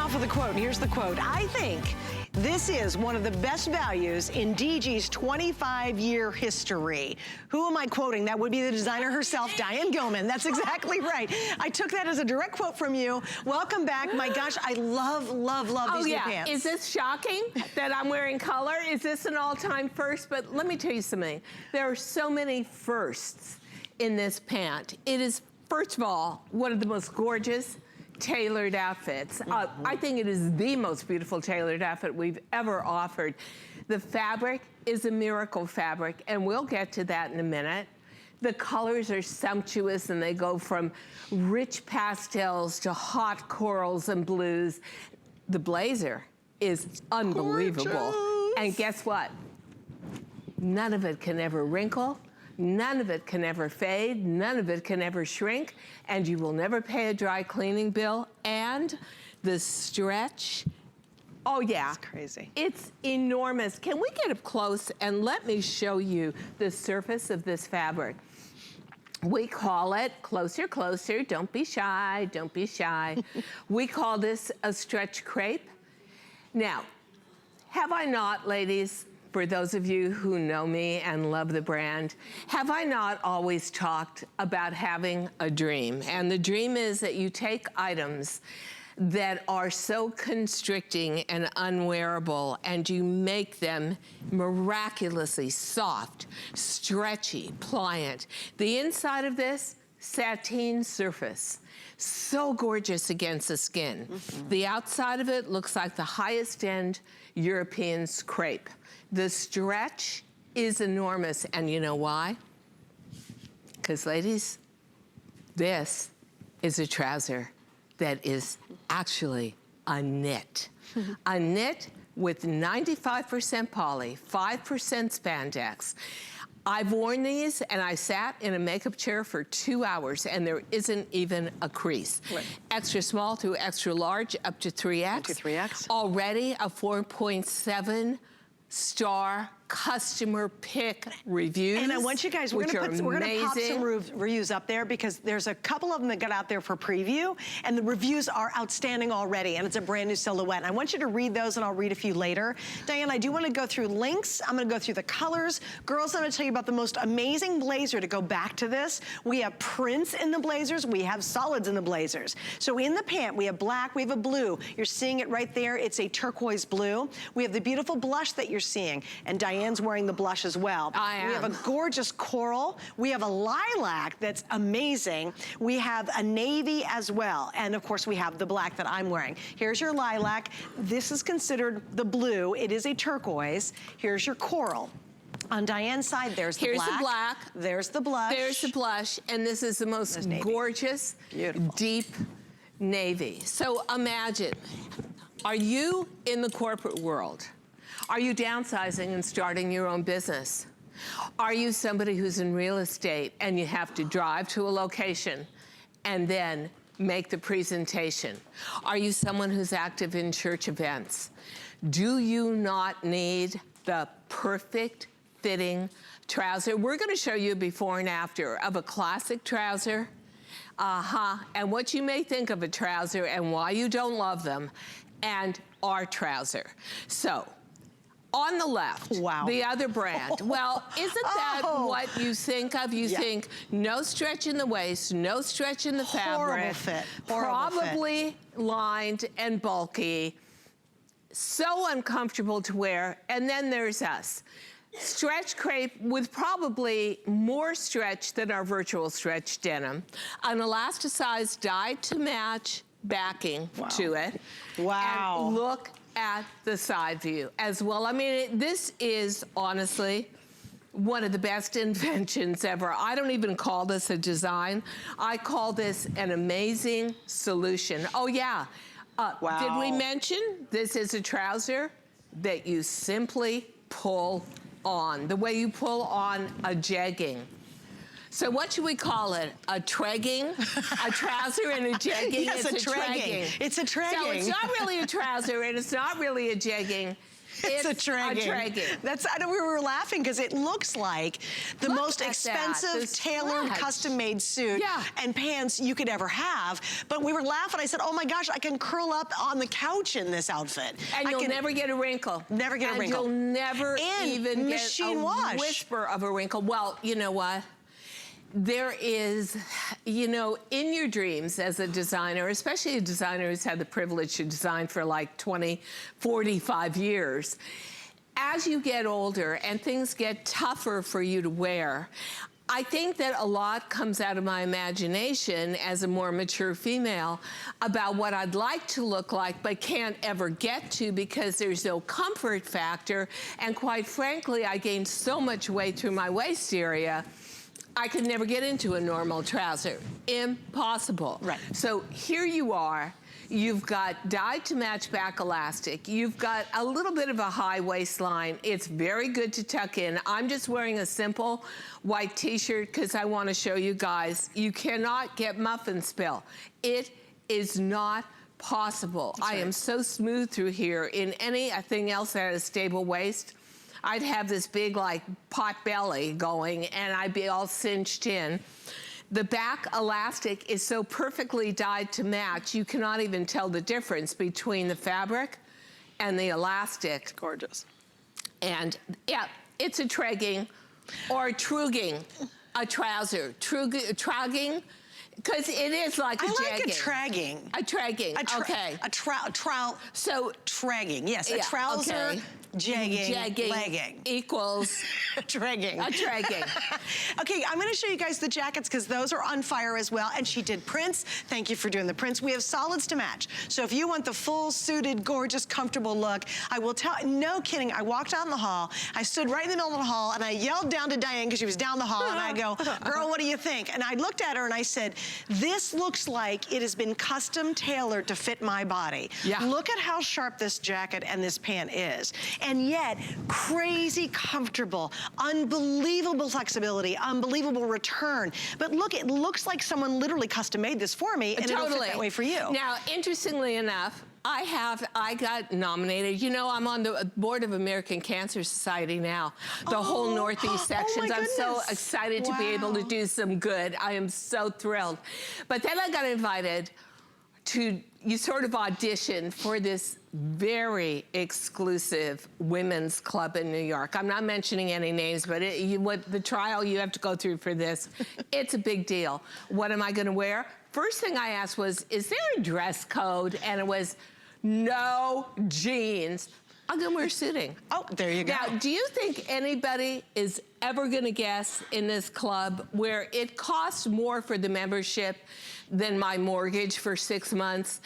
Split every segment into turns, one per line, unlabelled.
off with a quote. Here's the quote. I think this is one of the best values in DG's 25-year history. Who am I quoting? That would be the designer herself, Diane Gilman. That's exactly right. I took that as a direct quote from you. Welcome back. My gosh, I love, love, love these new pants.
Is this shocking that I'm wearing color? Is this an all-time first? But let me tell you something. There are so many firsts in this pant. It is, first of all, one of the most gorgeous tailored outfits. I think it is the most beautiful tailored outfit we've ever offered. The fabric is a miracle fabric, and we'll get to that in a minute. The colors are sumptuous, and they go from rich pastels to hot corals and blues. The blazer is unbelievable.
Gorgeous.
And guess what? None of it can ever wrinkle. None of it can ever fade, none of it can ever shrink, and you will never pay a dry cleaning bill. And the stretch, oh yeah.
It's crazy.
It's enormous. Can we get up close and let me show you the surface of this fabric? We call it, closer, closer, don't be shy, don't be shy. We call this a stretch crepe. Now, have I not, ladies, for those of you who know me and love the brand, have I not always talked about having a dream? And the dream is that you take items that are so constricting and unwearable, and you make them miraculously soft, stretchy, pliant. The inside of this, sateen surface. So gorgeous against the skin. The outside of it looks like the highest end European crepe. The stretch is enormous, and you know why? Because ladies, this is a trouser that is actually a knit. A knit with 95% poly, 5% spandex. I've worn these and I sat in a makeup chair for 2 hours and there isn't even a crease.
Right.
Extra small to extra large, up to 3X.
Up to 3X.
Already a 4.7 star customer pick reviews.
And I want you guys, we're gonna pop some reviews up there because there's a couple of them that got out there for preview, and the reviews are outstanding already, and it's a brand new silhouette. And I want you to read those, and I'll read a few later. Diane, I do want to go through links. I'm going to go through the colors. Girls, I'm going to tell you about the most amazing blazer to go back to this. We have prints in the blazers. We have solids in the blazers. So in the pant, we have black, we have a blue. You're seeing it right there. It's a turquoise blue. We have the beautiful blush that you're seeing, and Diane's wearing the blush as well.
I am.
We have a gorgeous coral. We have a lilac that's amazing. We have a navy as well. And of course we have the black that I'm wearing. Here's your lilac. This is considered the blue. It is a turquoise. Here's your coral. On Diane's side, there's the black.
Here's the black.
There's the blush.
There's the blush. And this is the most gorgeous,
beautiful,
deep navy. So imagine, are you in the corporate world? Are you downsizing and starting your own business? Are you somebody who's in real estate and you have to drive to a location and then make the presentation? Are you someone who's active in church events? Do you not need the perfect fitting trouser? We're gonna show you a before and after of a classic trouser. And what you may think of a trouser and why you don't love them, and our trouser. So, on the left, the other brand. Well, isn't that what you think of? You think no stretch in the waist, no stretch in the fabric.
Horrible fit.
Probably lined and bulky. So uncomfortable to wear. And then there's us. Stretch crepe with probably more stretch than our virtual stretch denim. An elasticized dyed to match backing to it.
Wow.
And look at the side view as well. I mean, this is honestly one of the best inventions ever. I don't even call this a design. I call this an amazing solution. Oh yeah, did we mention this is a trouser that you simply pull on, the way you pull on a jegging. So what should we call it? A tregging? A trouser and a jegging?
Yes,
it's
a tregging. It's a tregging.
So it's not really a trouser and it's not really a jegging.
It's a tragging. I know we were laughing because it looks like the most expensive, tailored, custom-made suit and pants you could ever have. But we were laughing. I said, oh my gosh, I can curl up on the couch in this outfit.
And you'll never get a wrinkle.
Never get a wrinkle.
And you'll never even get a whisper of a wrinkle. Well, you know what? There is, you know, in your dreams as a designer, especially a designer who's had the privilege to design for like 20, 45 years, as you get older and things get tougher for you to wear, I think that a lot comes out of my imagination as a more mature female about what I'd like to look like but can't ever get to because there's no comfort factor. And quite frankly, I gained so much weight through my waist area, I could never get into a normal trouser. Impossible.
Right.
So here you are. You've got dyed to match back elastic. You've got a little bit of a high waistline. It's very good to tuck in. I'm just wearing a simple white t-shirt because I want to show you guys, you cannot get muffin spill. It is not possible. I am so smooth through here. In anything else that had a stable waist, I'd have this big like pot belly going and I'd be all cinched in. The back elastic is so perfectly dyed to match, you cannot even tell the difference between the fabric and the elastic.
It's gorgeous.
And yeah, it's a tregging or a trugging, a trouser. Trugging, because it is like a
jagging.
I like a
tragging.
A tragging, okay.
So tragging, yes, a trouser. Jagging, legging.
Equals
tragging.
A tragging.
Okay, I'm gonna show you guys the jackets because those are on fire as well. And she did prints. Thank you for doing the prints. We have solids to match. So if you want the full suited, gorgeous, comfortable look, I will tell, no kidding, I walked out in the hall, I stood right in the middle of the hall and I yelled down to Diane because she was down the hall and I go, girl, what do you think? And I looked at her and I said, this looks like it has been custom tailored to fit my body.
Yeah.
Look at how sharp this jacket and this pant is. And yet, crazy comfortable, unbelievable flexibility, unbelievable return. But look, it looks like someone literally custom made this for me, and it'll fit that way for you.
Now, interestingly enough, I got nominated. You know, I'm on the board of American Cancer Society now. The whole Northeast sections. I'm so excited to be able to do some good. I am so thrilled. But then I got invited to, you sort of audition for this very exclusive women's club in New York. I'm not mentioning any names, but the trial you have to go through for this, it's a big deal. What am I gonna wear? First thing I asked was, is there a dress code? And it was, no jeans. I'm gonna wear suiting.
Oh, there you go.
Now, do you think anybody is ever gonna guess in this club where it costs more for the membership than my mortgage for 6 months?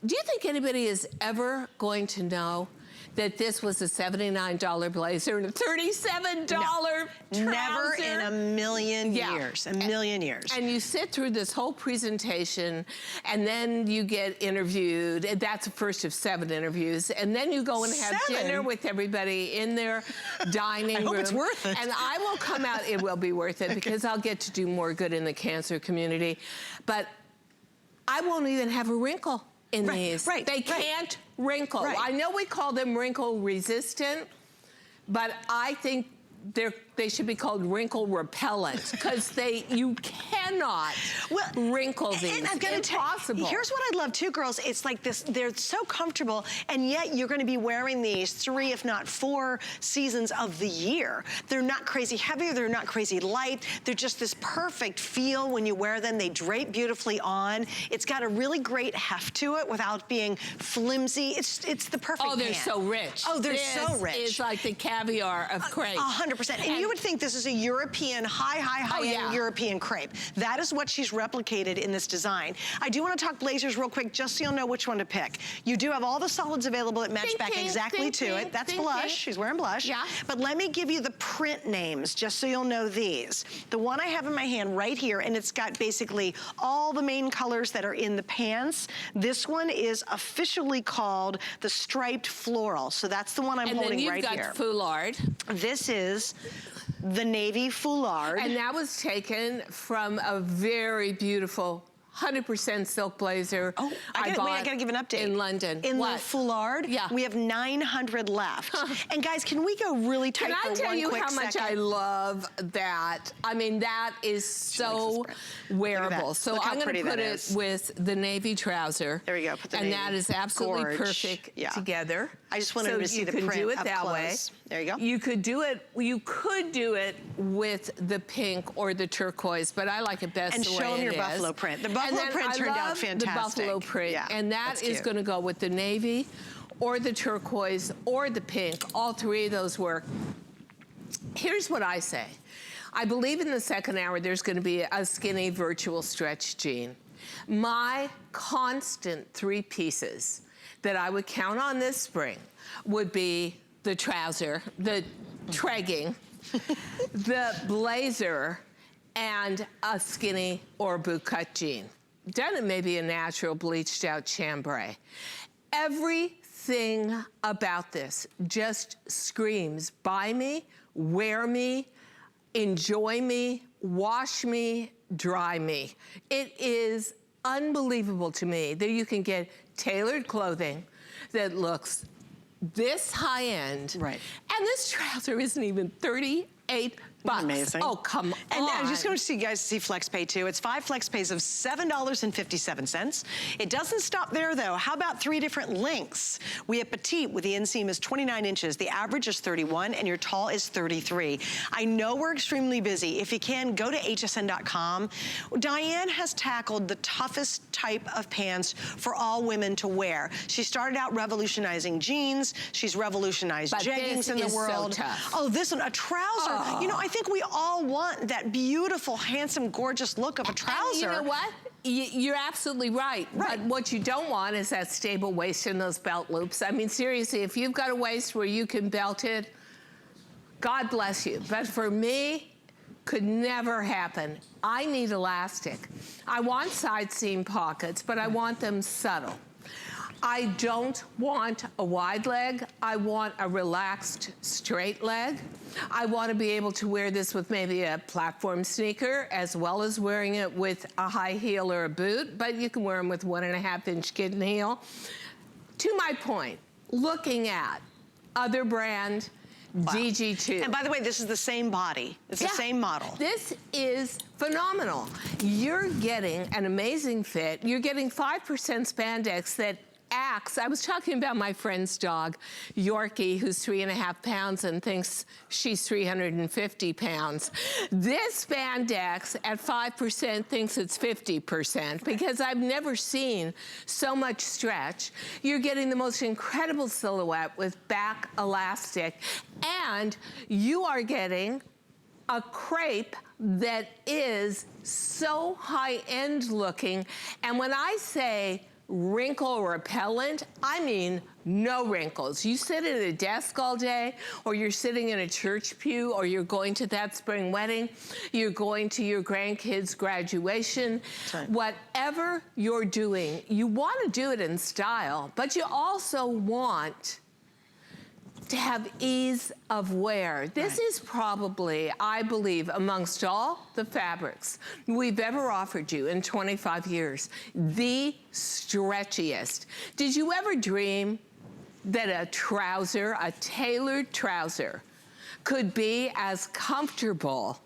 Do you think anybody is ever going to know that this was a $79 blazer and a $37 trouser?
Never in a million years, a million years.
And you sit through this whole presentation and then you get interviewed. And that's the first of 7 interviews. And then you go and have dinner with everybody in their dining room.
I hope it's worth it.
And I will come out, it will be worth it because I'll get to do more good in the cancer community. But I won't even have a wrinkle in these. They can't wrinkle. I know we call them wrinkle resistant, but I think they should be called wrinkle repellent because you cannot wrinkle these.
And I'm gonna
impossible.
Here's what I love too, girls. It's like this, they're so comfortable, and yet you're gonna be wearing these 3, if not 4 seasons of the year. They're not crazy heavy, they're not crazy light. They're just this perfect feel when you wear them. They drape beautifully on. It's got a really great heft to it without being flimsy. It's the perfect
Oh, they're
pant.
so rich.
Oh, they're so rich.
It's like the caviar of crepe.
100%. And you would think this is a European, high-end European crepe. That is what she's replicated in this design. I do want to talk blazers real quick, just so you'll know which one to pick. You do have all the solids available that match back exactly to it. That's blush. She's wearing blush.
Yeah.
But let me give you the print names, just so you'll know these. The one I have in my hand right here, and it's got basically all the main colors that are in the pants. This one is officially called the striped floral. So that's the one I'm holding right here.
And then you've got foulard.
This is the navy foulard.
And that was taken from a very beautiful 100% silk blazer.
Oh, I gotta give an update.
In London.
In the foulard, we have 900 left. And guys, can we go really tight for one quick second?
Can I tell you how much I love that? I mean, that is so wearable. So I'm gonna put it with the navy trouser.
There we go, put the navy.
And that is absolutely perfect together.
I just wanted to see the print up close.
So you can do it that way.
There you go.
You could do it with the pink or the turquoise, but I like it best the way it is.
And show them your buffalo print. The buffalo print turned out fantastic.
The buffalo print, and that is going to go with the navy or the turquoise or the pink. All three of those work. Here's what I say. I believe in the second hour there's going to be a skinny virtual stretch jean. My constant three pieces that I would count on this spring would be the trouser, the tregging, the blazer, and a skinny or boot cut jean. Then it may be a natural bleached out chambray. Everything about this just screams, buy me, wear me, enjoy me, wash me, dry me. It is unbelievable to me that you can get tailored clothing that looks this high end.
Right.
And this trouser isn't even $38.
Amazing.
Oh, come on.
And I'm just going to see you guys see FlexPay too. It's 5 FlexPays of $7.57. It doesn't stop there though. How about 3 different lengths? We have petite with the inseam is 29 inches. The average is 31 and your tall is 33. I know we're extremely busy. If you can, go to hsn.com. Diane has tackled the toughest type of pants for all women to wear. She started out revolutionizing jeans. She's revolutionized jeggings in the world.
So tough.
Oh, this one, a trouser. Oh. You know, I think we all want that beautiful, handsome, gorgeous look of a trouser.
And you know what? You're absolutely right. But what you don't want is that stable waist and those belt loops. I mean, seriously, if you've got a waist where you can belt it, God bless you. But for me, could never happen. I need elastic. I want side seam pockets, but I want them subtle. I don't want a wide leg. I want a relaxed, straight leg. I want to be able to wear this with maybe a platform sneaker as well as wearing it with a high heel or a boot, but you can wear them with 1.5-inch kitten heel. To my point, looking at other brand, DG2.
And by the way, this is the same body. It's the same model.
This is phenomenal. You're getting an amazing fit. You're getting 5% spandex that acts. I was talking about my friend's dog, Yorkie, who's 3.5 pounds and thinks she's 350 pounds. This spandex at 5% thinks it's 50% because I've never seen so much stretch. You're getting the most incredible silhouette with back elastic, and you are getting a crepe that is so high-end looking. And when I say wrinkle repellent, I mean no wrinkles. You sit at a desk all day, or you're sitting in a church pew, or you're going to that spring wedding, you're going to your grandkids' graduation. Whatever you're doing, you want to do it in style, but you also want to have ease of wear. This is probably, I believe, amongst all the fabrics we've ever offered you in 25 years, the stretchiest. Did you ever dream that a trouser, a tailored trouser, could be as comfortable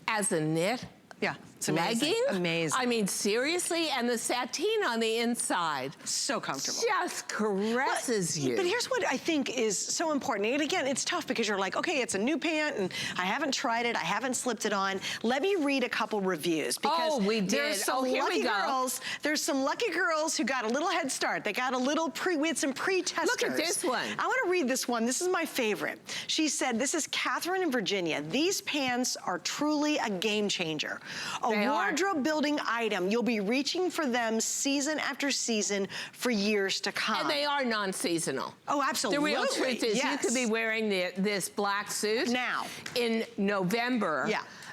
as a knit?
Yeah, it's amazing.
Legging?
Amazing.
I mean, seriously, and the sateen on the inside.
So comfortable.
Just caresses you.
But here's what I think is so important. And again, it's tough because you're like, okay, it's a new pant and I haven't tried it, I haven't slipped it on. Let me read a couple reviews because there's some lucky girls. There's some lucky girls who got a little head start. They got a little we had some pre-testers.
Look at this one.
I want to read this one. This is my favorite. She said, this is Catherine in Virginia. These pants are truly a game changer. A wardrobe building item. You'll be reaching for them season after season for years to come.
And they are non-seasonal.
Oh, absolutely.
The real truth is you could be wearing this black suit
now
in November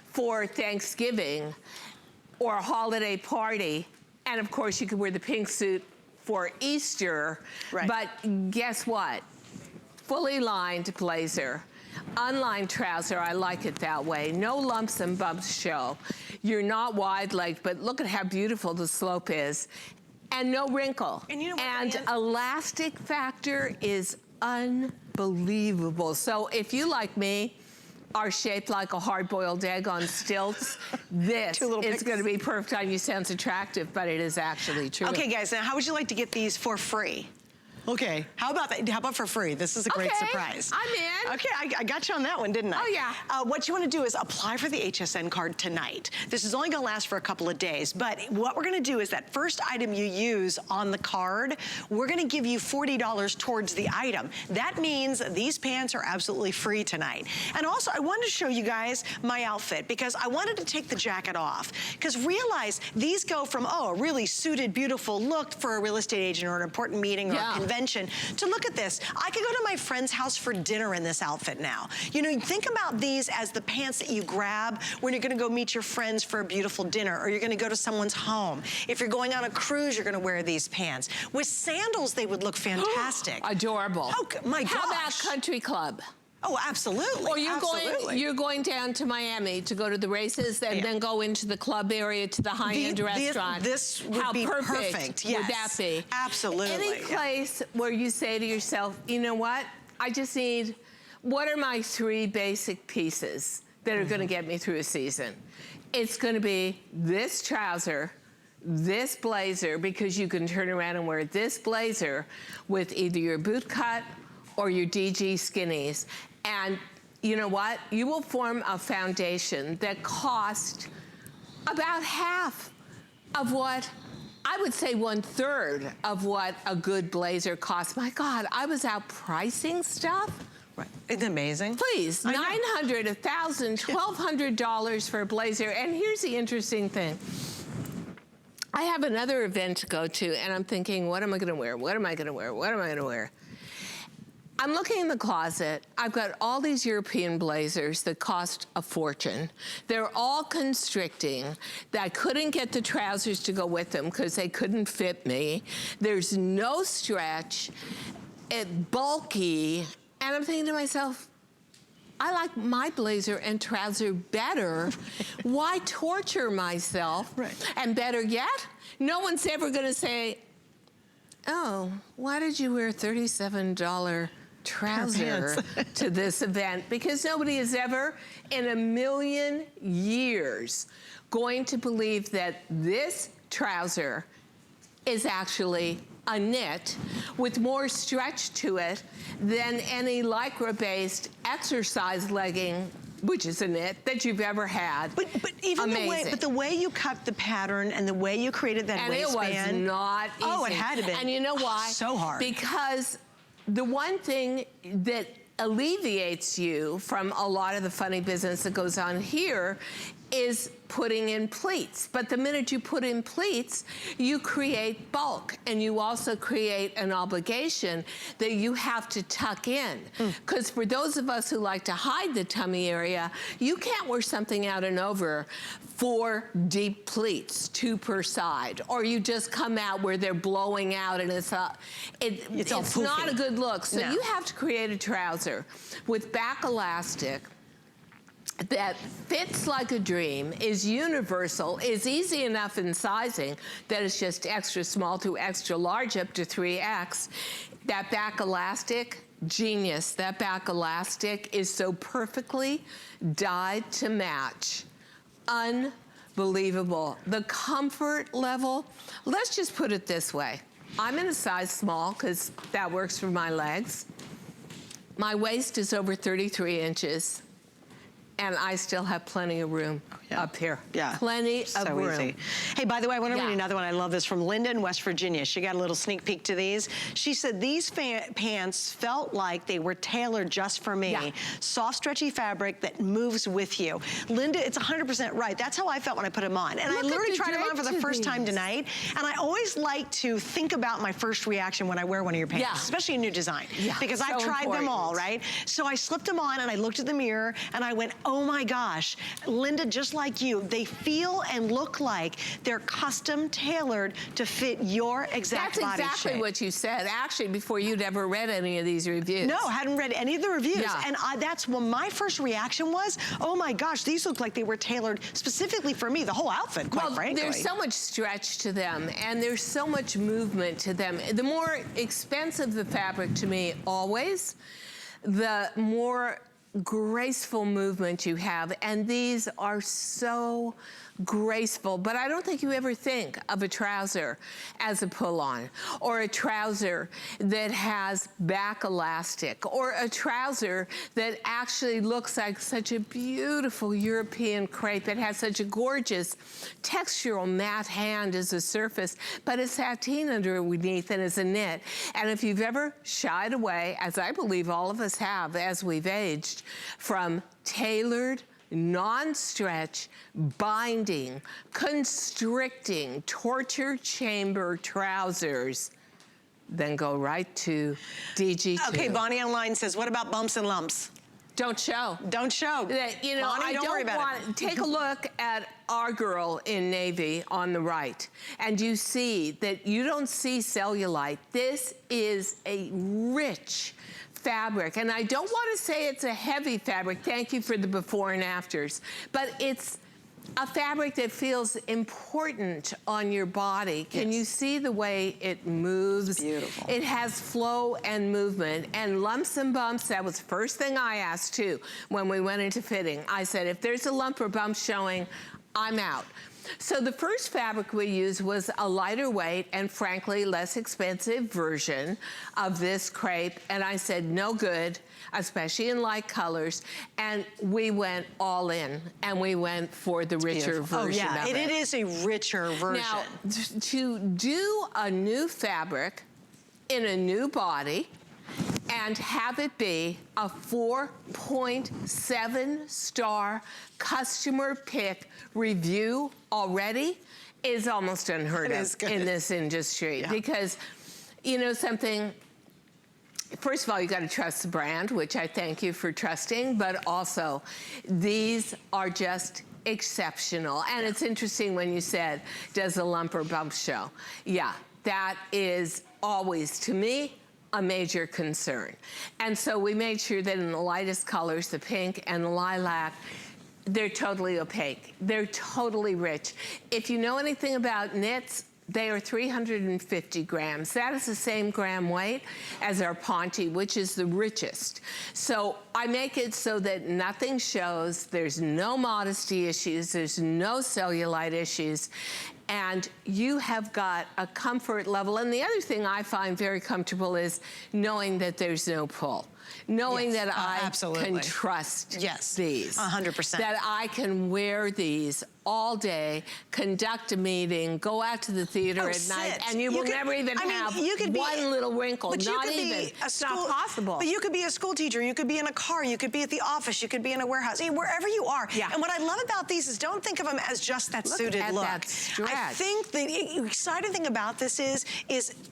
for Thanksgiving or a holiday party. And of course you could wear the pink suit for Easter. But guess what? Fully lined blazer. unlined trouser, I like it that way. No lumps and bumps show. You're not wide-legged, but look at how beautiful the slope is. And no wrinkle.
And you know what,
and
Diane?
elastic factor is unbelievable. So if you, like me, are shaped like a hard-boiled egg on stilts, this is going to be perfect on you. Sounds attractive, but it is actually true.
Okay, guys, now how would you like to get these for free? Okay, how about that? How about for free? This is a great surprise.
I'm in.
Okay, I got you on that one, didn't I?
Oh, yeah.
What you want to do is apply for the HSN card tonight. This is only going to last for a couple of days, but what we're going to do is that first item you use on the card, we're going to give you $40 towards the item. That means these pants are absolutely free tonight. And also, I wanted to show you guys my outfit because I wanted to take the jacket off. Because realize these go from, oh, a really suited, beautiful look for a real estate agent or an important meeting or a convention to look at this. I could go to my friend's house for dinner in this outfit now. You know, think about these as the pants that you grab when you're gonna go meet your friends for a beautiful dinner, or you're gonna go to someone's home. If you're going on a cruise, you're gonna wear these pants. With sandals, they would look fantastic.
Adorable.
Oh, my gosh.
How about country club?
Oh, absolutely.
Or you're going down to Miami to go to the races and then go into the club area to the high-end restaurant.
This would be perfect. Yes.
Would that be?
Absolutely.
Any place where you say to yourself, you know what? I just need, what are my 3 basic pieces that are gonna get me through a season? It's gonna be this trouser, this blazer, because you can turn around and wear this blazer with either your boot cut or your DG skinnies. And you know what? You will form a foundation that costs about half of what, I would say 1/3 of what a good blazer costs. My God, I was out pricing stuff.
Right. Isn't it amazing?
Please, $900, $1,000, $1,200 for a blazer. And here's the interesting thing. I have another event to go to, and I'm thinking, what am I gonna wear? What am I gonna wear? What am I gonna wear? I'm looking in the closet. I've got all these European blazers that cost a fortune. They're all constricting. I couldn't get the trousers to go with them because they couldn't fit me. There's no stretch, it's bulky. And I'm thinking to myself, I like my blazer and trouser better. Why torture myself?
Right.
And better yet, no one's ever gonna say, oh, why did you wear $37 trouser to this event? Because nobody is ever in a million years going to believe that this trouser is actually a knit with more stretch to it than any lycra-based exercise legging, which is a knit, that you've ever had.
But even the way you cut the pattern and the way you created that waistband.
And it was not easy.
Oh, it had to be.
And you know why?
So hard.
Because the one thing that alleviates you from a lot of the funny business that goes on here is putting in pleats. But the minute you put in pleats, you create bulk, and you also create an obligation that you have to tuck in. Because for those of us who like to hide the tummy area, you can't wear something out and over 4 deep pleats, 2 per side, or you just come out where they're blowing out and it's not a good look. So you have to create a trouser with back elastic that fits like a dream, is universal, is easy enough in sizing that it's just extra small to extra large up to 3X. That back elastic, genius. That back elastic is so perfectly dyed to match. Unbelievable. The comfort level, let's just put it this way. I'm in a size small because that works for my legs. My waist is over 33 inches. And I still have plenty of room up here.
Yeah.
Plenty of room.
Easy. Hey, by the way, I want to read another one. I love this from Linda in West Virginia. She got a little sneak peek to these. She said, these pants felt like they were tailored just for me. Yeah. Soft, stretchy fabric that moves with you. Linda, it's 100% right. That's how I felt when I put them on. And I literally tried them on for the first time tonight. And I always like to think about my first reaction when I wear one of your pants, especially a new design. Yeah. Because I've tried them all, right? So I slipped them on and I looked at the mirror and I went, oh my gosh, Linda, just like you, they feel and look like they're custom tailored to fit your exact body shape.
That's exactly what you said, actually, before you'd ever read any of these reviews.
No, hadn't read any of the reviews.
Yeah.
And that's when my first reaction was, oh my gosh, these look like they were tailored specifically for me, the whole outfit, quite frankly.
There's so much stretch to them, and there's so much movement to them. The more expensive the fabric to me, always, the more graceful movement you have, and these are so graceful, but I don't think you ever think of a trouser as a pull-on, or a trouser that has back elastic, or a trouser that actually looks like such a beautiful European crepe. It has such a gorgeous textural matte hand as a surface, but it's sateen underneath and it's a knit. And if you've ever shied away, as I believe all of us have as we've aged, from tailored, non-stretch, binding, constricting, torture chamber trousers, then go right to DG2.
Okay, Bonnie online says, what about bumps and lumps?
Don't show.
Don't show.
You know,
Bonnie,
I
don't worry about it.
Take a look at our girl in navy on the right, and you see that you don't see cellulite. This is a rich fabric, and I don't want to say it's a heavy fabric. Thank you for the before and afters, but it's a fabric that feels important on your body. Can you see the way it moves?
It's beautiful.
It has flow and movement, and lumps and bumps. That was the first thing I asked too when we went into fitting. I said, if there's a lump or bump showing, I'm out. So the first fabric we used was a lighter weight and frankly less expensive version of this crepe, and I said no good, especially in light colors, and we went all in, and we went for the richer version of it.
It is a richer version.
Now, to do a new fabric in a new body and have it be a 4.7 star customer pick review already is almost unheard of in this industry. Because, you know something, first of all, you got to trust the brand, which I thank you for trusting, but also these are just exceptional. And it's interesting when you said, does a lump or bump show? Yeah, that is always, to me, a major concern. And so we made sure that in the lightest colors, the pink and the lilac, they're totally opaque. They're totally rich. If you know anything about knits, they are 350 grams. That is the same gram weight as our Ponte, which is the richest. So I make it so that nothing shows, there's no modesty issues, there's no cellulite issues, and you have got a comfort level. And the other thing I find very comfortable is knowing that there's no pull. Knowing that I can trust these.
100%.
That I can wear these all day, conduct a meeting, go out to the theater at night, and you will never even have one little wrinkle, not even. It's not possible.
But you could be a school teacher, you could be in a car, you could be at the office, you could be in a warehouse, wherever you are. And what I love about these is don't think of them as just that suited look.
That stretch.
I think the exciting thing about this is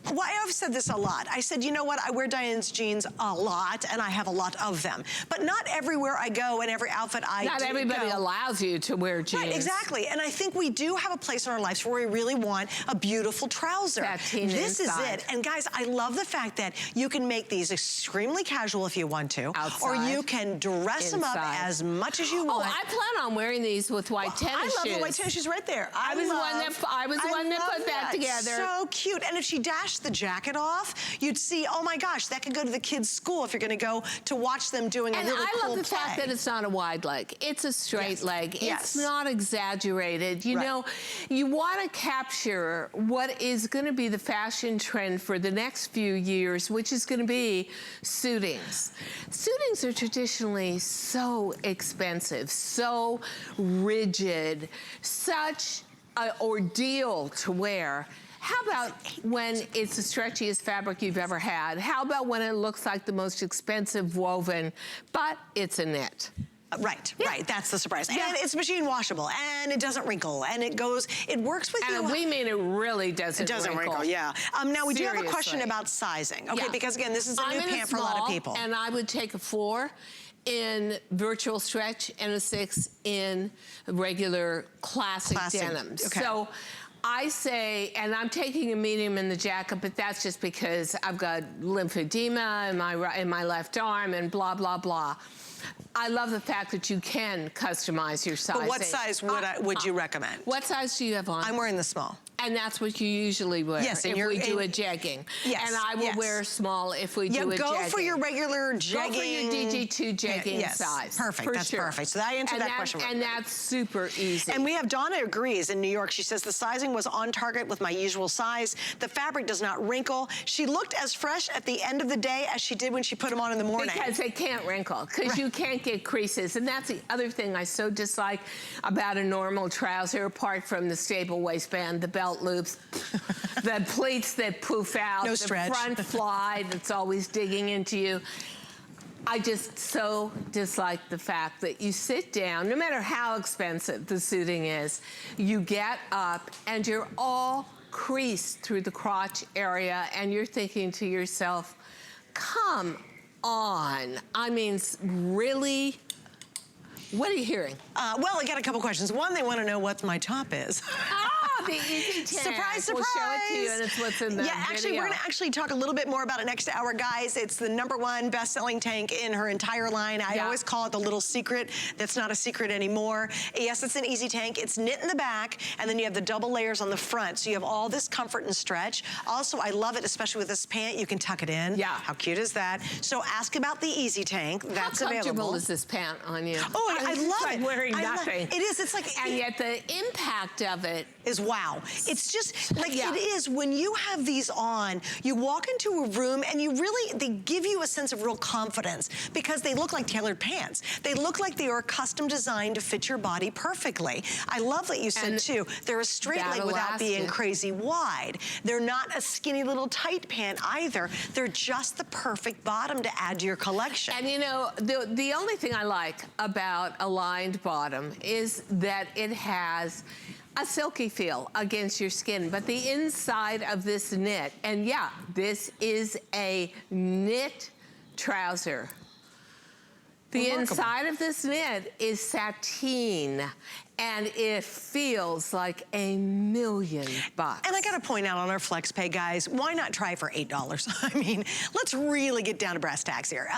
well, I've said this a lot. I said, you know what, I wear Diane's jeans a lot, and I have a lot of them. But not everywhere I go and every outfit I do.
Not everybody allows you to wear jeans.
Right, exactly. And I think we do have a place in our lives where we really want a beautiful trouser. This is it. And guys, I love the fact that you can make these extremely casual if you want to.
Outside.
Or you can dress them up as much as you want.
Oh, I plan on wearing these with white tennis shoes.
I love the white tennis shoes right there.
I was the one that put that together.
So cute. And if she dashed the jacket off, you'd see, oh my gosh, that could go to the kids' school if you're going to go to watch them doing a really cool play.
And I love the fact that it's not a wide leg. It's a straight leg. It's not exaggerated. You know, you want to capture what is going to be the fashion trend for the next few years, which is going to be suitings. Suitings are traditionally so expensive, so rigid, such an ordeal to wear. How about when it's the stretchiest fabric you've ever had? How about when it looks like the most expensive woven, but it's a knit?
Right, that's the surprise. And it's machine washable, and it doesn't wrinkle, and it works with you.
And we mean it really doesn't
wrinkle. Now we do have a question about sizing, okay, because again, this is a new pant for a lot of people.
And I would take a 4 in virtual stretch and a 6 in regular classic denim.
Okay.
So I say, and I'm taking a medium in the jacket, but that's just because I've got lymphedema in my left arm and blah, blah, blah. I love the fact that you can customize your size.
But what size would you recommend?
What size do you have on?
I'm wearing the small.
And that's what you usually wear if we do a jegging.
Yes,
and I will wear a small if we do a jegging.
Go for your regular jegging.
Go for your DG2 jegging size.
Perfect, that's perfect. So that answered that question.
And that's super easy.
And we have Donna agrees in New York. She says the sizing was on target with my usual size. The fabric does not wrinkle. She looked as fresh at the end of the day as she did when she put them on in the morning.
Because they can't wrinkle, because you can't get creases. And that's the other thing I so dislike about a normal trouser, apart from the stable waistband, the belt loops, the pleats that poof out,
no
the
stretch.
Front fly that's always digging into you. I just so dislike the fact that you sit down, no matter how expensive the suiting is, you get up and you're all creased through the crotch area and you're thinking to yourself, come on. I mean, really? What are you hearing?
Well, I got a couple questions. One, they want to know what my top is.
The easy tag.
Surprise, surprise.
We'll show it to you, and it's what's in the
actually, we're going to talk a little bit more about it next hour, guys. It's the #1 best-selling tank in her entire line. I always call it the little secret. That's not a secret anymore. Yes, it's an easy tank. It's knit in the back, and then you have the double layers on the front, so you have all this comfort and stretch. Also, I love it, especially with this pant. You can tuck it in.
Yeah.
How cute is that? So ask about the easy tank. That's available.
How comfortable is this pant on you?
Oh, I love it.
It's like wearing nothing.
It is. It's like...
And yet the impact of it
is wow. It's just like it is when you have these on, you walk into a room and they give you a sense of real confidence because they look like tailored pants. They look like they are custom designed to fit your body perfectly. I love that you said too, they're a straight leg without being crazy wide. They're not a skinny little tight pant either. They're just the perfect bottom to add to your collection.
And you know, the only thing I like about a lined bottom is that it has a silky feel against your skin, but the inside of this knit, and yeah, this is a knit trouser. The inside of this knit is sateen, and it feels like $1,000,000.
And I gotta point out on our FlexPay, guys, why not try for $8? I mean, let's really get down to brass tacks here.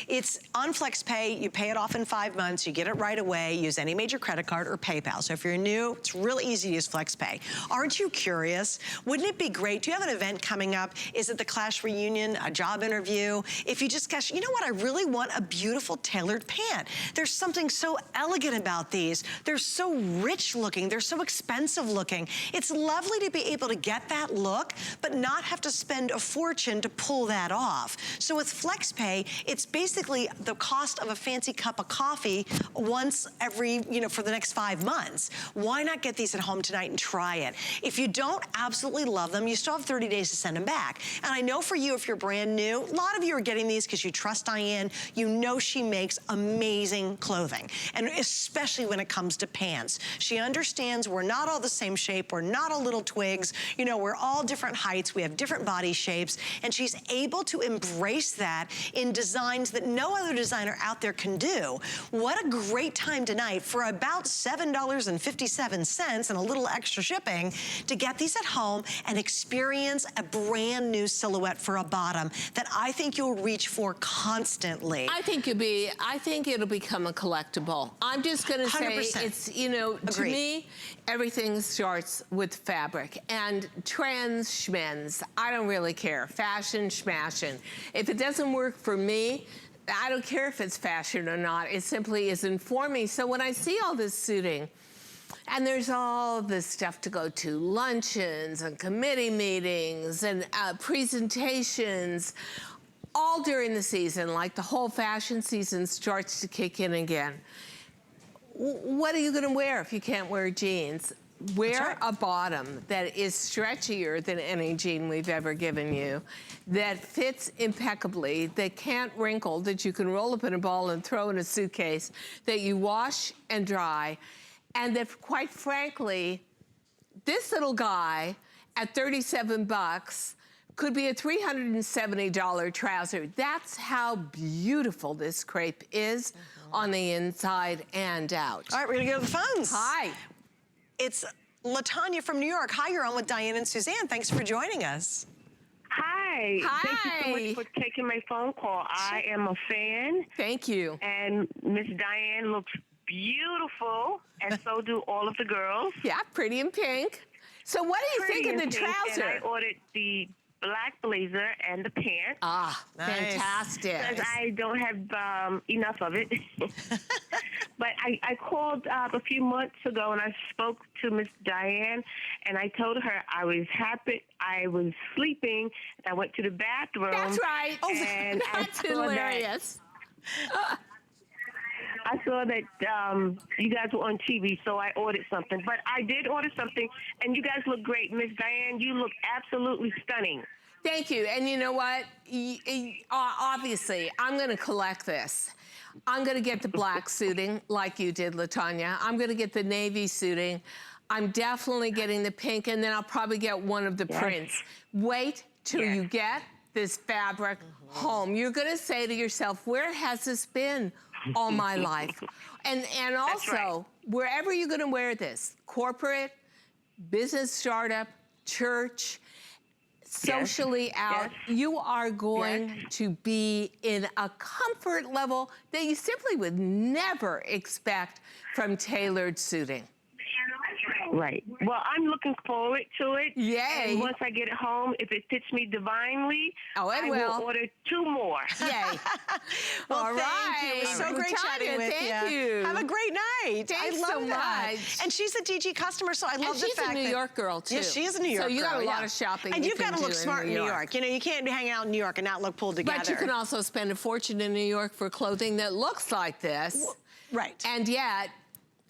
It's on FlexPay, you pay it off in 5 months, you get it right away, use any major credit card or PayPal. So if you're new, it's real easy to use FlexPay. Aren't you curious? Wouldn't it be great? Do you have an event coming up? Is it the Clash reunion, a job interview? If you just cash, you know what, I really want a beautiful tailored pant. There's something so elegant about these. They're so rich looking, they're so expensive looking. It's lovely to be able to get that look, but not have to spend a fortune to pull that off. So with FlexPay, it's basically the cost of a fancy cup of coffee once every, for the next 5 months. Why not get these at home tonight and try it? If you don't absolutely love them, you still have 30 days to send them back. And I know for you, if you're brand new, a lot of you are getting these because you trust Diane. You know she makes amazing clothing, and especially when it comes to pants. She understands we're not all the same shape, we're not all little twigs, we're all different heights, we have different body shapes, and she's able to embrace that in designs that no other designer out there can do. What a great time tonight for about $7.57 and a little extra shipping to get these at home and experience a brand new silhouette for a bottom that I think you'll reach for constantly.
I think it'll become a collectible. I'm just gonna say
100%.
it's, to me, everything starts with fabric. And trends, schmens, I don't really care. Fashion, schmashin. If it doesn't work for me, I don't care if it's fashion or not. It simply isn't for me. So when I see all this suiting, and there's all this stuff to go to, luncheons and committee meetings and presentations, all during the season, like the whole fashion season starts to kick in again. What are you gonna wear if you can't wear jeans? Wear a bottom that is stretchier than any jean we've ever given you, that fits impeccably, that can't wrinkle, that you can roll up in a ball and throw in a suitcase, that you wash and dry, and that, quite frankly, this little guy at $37 could be a $370 trouser. That's how beautiful this crepe is on the inside and out.
All right, we're gonna go to the phones.
Hi.
It's LaTanya from New York. Hi, you're on with Diane and Suzanne. Thanks for joining us.
Hi.
Hi.
Thank you so much for taking my phone call. I am a fan.
Thank you.
And Miss Diane looks beautiful, and so do all of the girls.
Yeah, pretty in pink. So what do you think of the trouser?
And I ordered the black blazer and the pants.
Ah,
nice.
fantastic.
Because I don't have enough of it. But I called a few months ago and I spoke to Miss Diane and I told her I was happy. I was sleeping. I went to the bathroom.
That's right.
And
That's hilarious.
I saw that you guys were on TV, so I ordered something. But I did order something, and you guys look great. Miss Diane, you look absolutely stunning.
Thank you. And you know what? Obviously, I'm going to collect this. I'm going to get the black suiting like you did, LaTanya. I'm going to get the navy suiting. I'm definitely getting the pink, and then I'll probably get one of the prints. Wait till you get this fabric home. You're going to say to yourself, where has this been all my life? And also, wherever you're going to wear this, corporate, business startup, church, socially out, you are going to be in a comfort level that you simply would never expect from tailored suiting.
Right. Well, I'm looking forward to it.
Yay.
And once I get it home, if it fits me divinely, I will order 2 more.
Yay.
Well,
all
thank
right.
you. It was so great chatting with you.
Thank you.
Have a great night.
Thanks
I love
so
that.
much.
And she's a DG customer, so I love the fact that...
she's a New York girl, too.
Yes, she is a New York girl.
So you got a lot of shopping
and
you
you've
can
got to look
do
smart in New York. You know, you can't be hanging out in New York and not look pulled together.
But you can also spend a fortune in New York for clothing that looks like this.
Right.
And yet,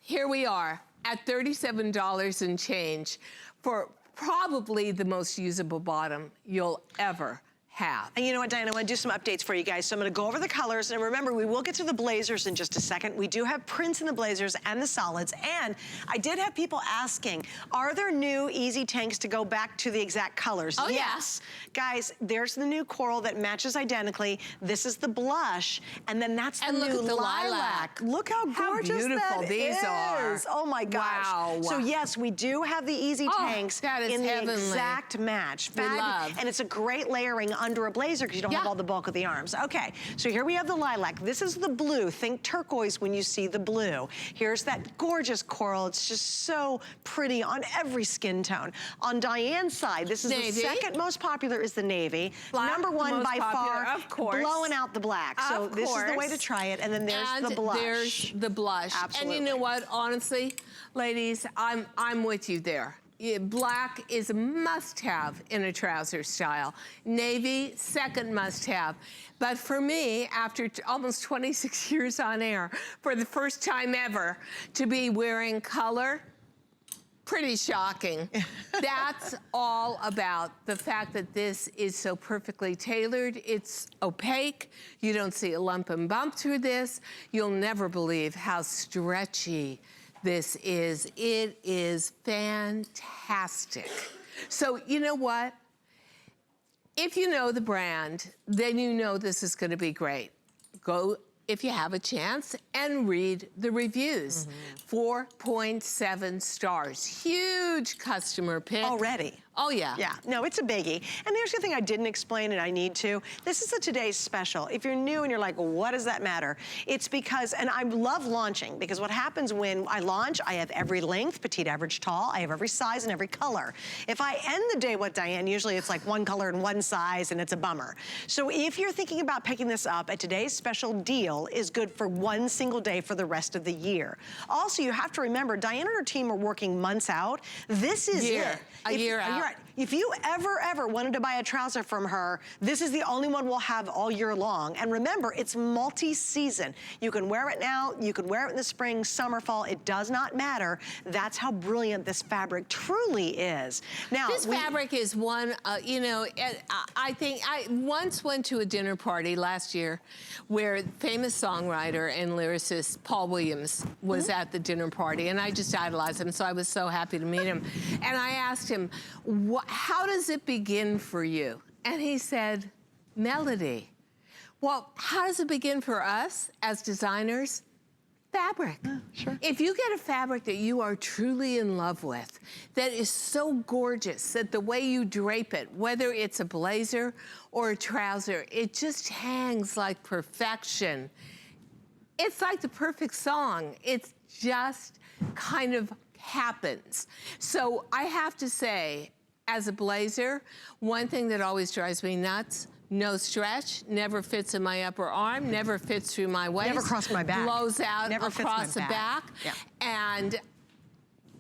here we are at $37 and change for probably the most usable bottom you'll ever have.
And you know what, Diane, I want to do some updates for you guys. So I'm going to go over the colors. And remember, we will get to the blazers in just a second. We do have prints in the blazers and the solids. And I did have people asking, are there new easy tanks to go back to the exact colors?
Oh,
yes. Guys, there's the new coral that matches identically. This is the blush. And then that's the new lilac. Look how gorgeous
beautiful these are.
Oh, my gosh.
Wow.
So, yes, we do have the easy tanks in the exact match. And it's a great layering under a blazer because you don't have all the bulk of the arms. Okay, so here we have the lilac. This is the blue. Think turquoise when you see the blue. Here's that gorgeous coral. It's just so pretty on every skin tone. On Diane's side, this is the second most popular is the navy.
Black,
number one by far,
of course.
blowing out the black. So this is the way to try it. And then there's the blush.
There's the blush.
Absolutely.
And you know what, honestly, ladies, I'm with you there. Black is a must-have in a trouser style. Navy, second must-have. But for me, after almost 26 years on air, for the first time ever, to be wearing color, pretty shocking. That's all about the fact that this is so perfectly tailored. It's opaque. You don't see a lump and bump through this. You'll never believe how stretchy this is. It is fantastic. So you know what? If you know the brand, then you know this is going to be great. Go, if you have a chance, and read the reviews. 4.7 stars. Huge customer pick.
Already.
Oh, yeah.
Yeah, no, it's a biggie. And there's the thing I didn't explain and I need to. This is a today's special. If you're new and you're like, well, what does that matter? It's because, and I love launching, because what happens when I launch, I have every length, petite, average, tall. I have every size and every color. If I end the day with Diane, usually it's like one color and one size and it's a bummer. So if you're thinking about picking this up, a today's special deal is good for one single day for the rest of the year. Also, you have to remember, Diane and her team are working months out. This is it.
A year out.
If you ever wanted to buy a trouser from her, this is the only one we'll have all year long. And remember, it's multi-season. You can wear it now, you can wear it in the spring, summer, fall, it does not matter. That's how brilliant this fabric truly is. Now,
this fabric is one, you know, I think I once went to a dinner party last year where famous songwriter and lyricist Paul Williams was at the dinner party, and I just idolized him, so I was so happy to meet him. And I asked him, how does it begin for you? And he said, melody. Well, how does it begin for us as designers? Fabric.
Sure.
If you get a fabric that you are truly in love with, that is so gorgeous that the way you drape it, whether it's a blazer or a trouser, it just hangs like perfection. It's like the perfect song. It just kind of happens. So I have to say, as a blazer, one thing that always drives me nuts, no stretch, never fits in my upper arm, never fits through my waist.
Never crossed my back.
Blows out
Never
across the back.
Yeah.
And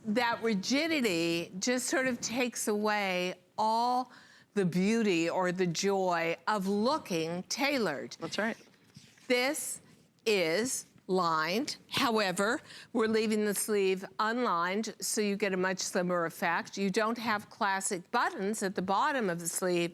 that rigidity just sort of takes away all the beauty or the joy of looking tailored.
That's right.
This is lined. However, we're leaving the sleeve unlined so you get a much slimmer effect. You don't have classic buttons at the bottom of the sleeve.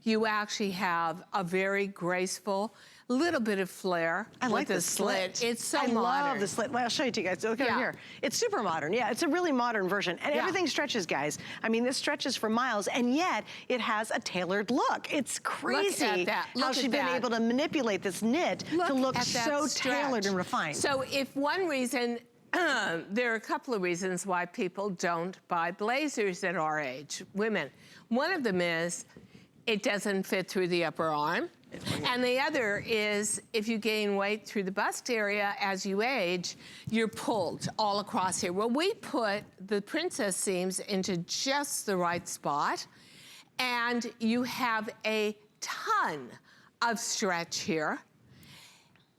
You actually have a very graceful, little bit of flair.
I like
with
the slit.
It's so
I
modern.
love the slit. Well, I'll show you to you guys. Look over here. It's super modern. Yeah, it's a really modern version. And everything stretches, guys. I mean, this stretches for miles, and yet it has a tailored look. It's crazy
Look at that.
how she's been able to manipulate this knit to look so tailored and refined.
So if one reason, there are a couple of reasons why people don't buy blazers at our age, women. One of them is it doesn't fit through the upper arm. And the other is if you gain weight through the bust area as you age, you're pulled all across here. Well, we put the princess seams into just the right spot, and you have a ton of stretch here.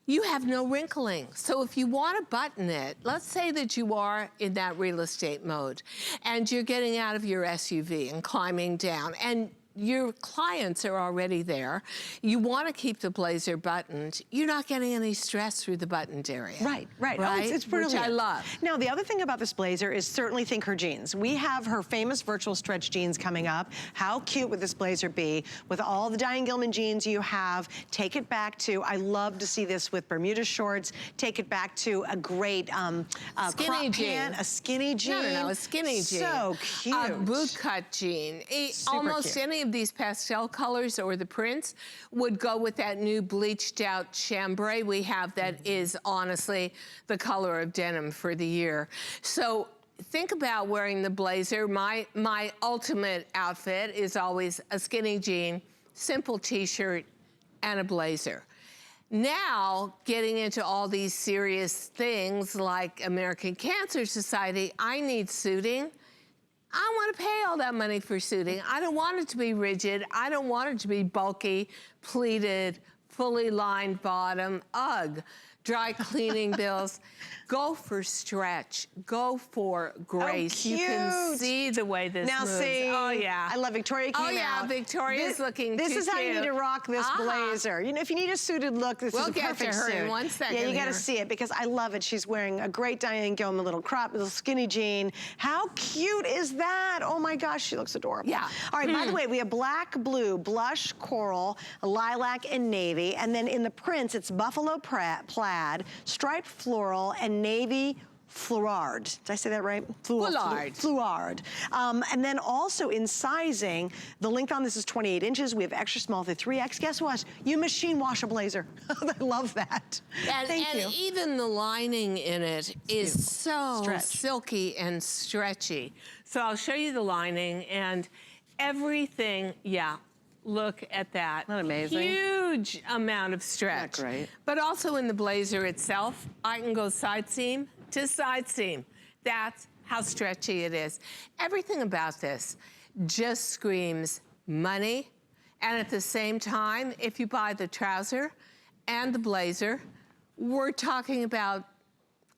You have no wrinkling. So if you want to button it, let's say that you are in that real estate mode and you're getting out of your SUV and climbing down, and your clients are already there. You want to keep the blazer buttoned. You're not getting any stress through the buttoned area.
Right.
Right?
Oh, it's brilliant.
Which I love.
Now, the other thing about this blazer is certainly think her jeans. We have her famous virtual stretch jeans coming up. How cute would this blazer be? With all the Diane Gilman jeans you have, take it back to, I love to see this with Bermuda shorts, take it back to a great
skinny
crop
jean.
pant, a skinny jean.
No, a skinny jean.
So cute.
A boot cut jean. Almost
cute.
any of these pastel colors or the prints would go with that new bleached out chambray we have that is honestly the color of denim for the year. So think about wearing the blazer. My ultimate outfit is always a skinny jean, simple t-shirt, and a blazer. Now, getting into all these serious things like American Cancer Society, I need suiting. I don't want to pay all that money for suiting. I don't want it to be rigid. I don't want it to be bulky, pleated, fully lined bottom. Ugh. Dry cleaning bills. Go for stretch. Go for grace.
Oh,
you can see the way this
now
moves.
See,
oh yeah.
I love Victoria came out.
Oh yeah, Victoria's looking
This
too
is how you
cute.
need to rock this blazer. You know, if you need a suited look, this is a perfect
We'll get to her
suit.
in 1 second.
Yeah, you got to
here.
see it because I love it. She's wearing a great Diane Gilman little crop, little skinny jean. How cute is that? Oh my gosh, she looks adorable.
Yeah.
All right, by the way, we have black, blue, blush, coral, lilac, and navy. And then in the prints, it's buffalo plaid, striped floral, and navy Fluard. Did I say that right? Fluard. And then also in sizing, the length on this is 28 inches. We have extra small to 3X. Guess what? You machine wash a blazer. I love that. Thank you.
And even the lining in it is so silky and stretchy. So I'll show you the lining and everything, look at that.
Isn't that amazing?
Huge amount of stretch.
Isn't that great?
But also in the blazer itself, I can go side seam to side seam. That's how stretchy it is. Everything about this just screams money. And at the same time, if you buy the trouser and the blazer, we're talking about